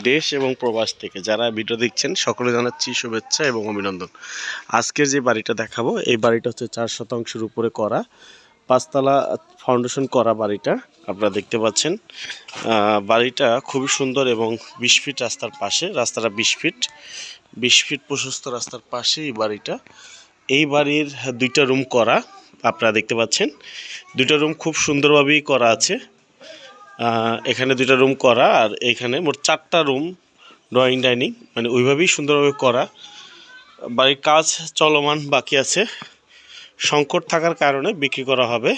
দেশ এবং প্রবাস থেকে যারা ভিডিও দেখছেন সকলে জানাচ্ছি শুভেচ্ছা এবং অভিনন্দন। আজকের যে বাড়িটা দেখাবো এই বাড়িটা হচ্ছে 4 শতাংশের উপরে করা, 5তলা ফাউন্ডেশন করা বাড়িটা আপনারা দেখতে পাচ্ছেন। বাড়িটা খুবই সুন্দর এবং 20 ফিট রাস্তার পাশে, রাস্তাটা 20 ফিট প্রশস্ত রাস্তার পাশে এই বাড়িটা। এই বাড়ির 2টা রুম করা আপনারা দেখতে পাচ্ছেন, 2টা রুম খুব সুন্দরভাবেই করা আছে। এখানে 2টা রুম করা আর এখানে মোট 4টা রুম, ড্রয়িং ডাইনিং মানে ওইভাবেই সুন্দরভাবে করা। বাড়ির কাজ চলমান বাকি আছে, সংকট থাকার কারণে বিক্রি করা হবে।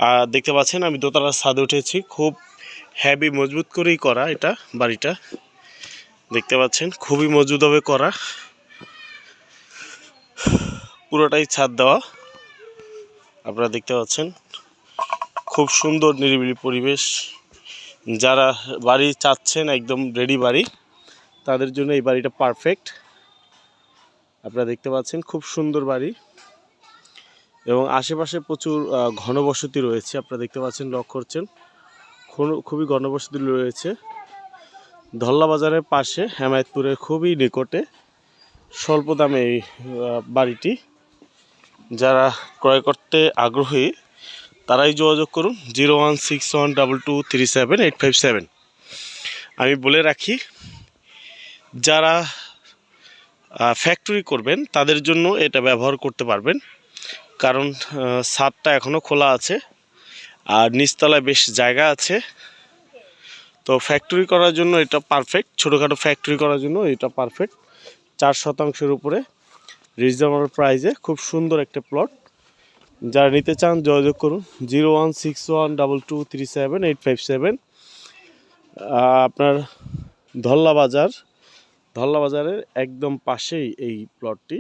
আর দেখতে পাচ্ছেন আমি দোতলার ছাদে উঠেছি, খুব হেভি মজবুত করেই করা এটা বাড়িটা। দেখতে পাচ্ছেন খুবই মজবুতভাবে করা, পুরোটাই ছাদ দেওয়া। আপনারা দেখতে পাচ্ছেন খুব সুন্দর নিরিবিলি পরিবেশ। যারা বাড়ি চাচ্ছেন একদম রেডি বাড়ি, তাদের জন্য এই বাড়িটা পারফেক্ট। আপনারা দেখতে পাচ্ছেন খুব সুন্দর বাড়ি এবং আশেপাশে প্রচুর ঘনবসতি রয়েছে। আপনারা দেখতে পাচ্ছেন, লক্ষ্য করছেন খুবই ঘনবসতি রয়েছে। ধল্লা বাজারের পাশে, হেমায়েতপুরের খুবই নিকটে, স্বল্প দামে এই বাড়িটি। যারা ক্রয় করতে আগ্রহী তারাই যোগাযোগ করুন 016122378557। আমি বলে রাখি, যারা ফ্যাক্টরি করবেন তাদের জন্য এটা ব্যবহার করতে পারবেন, কারণ ছাদটা এখনও খোলা আছে আর নিচতলায় বেশ জায়গা আছে। তো ফ্যাক্টরি করার জন্য এটা পারফেক্ট, ছোটোখাটো ফ্যাক্টরি করার জন্য এটা পারফেক্ট। 4 শতাংশের উপরে রিজনেবল প্রাইসে খুব সুন্দর একটা প্লট। যারা নিতে চান যোগাযোগ করুন 016122378557। আপনার ধল্লা বাজারের একদম পাশেই এই প্লটটি।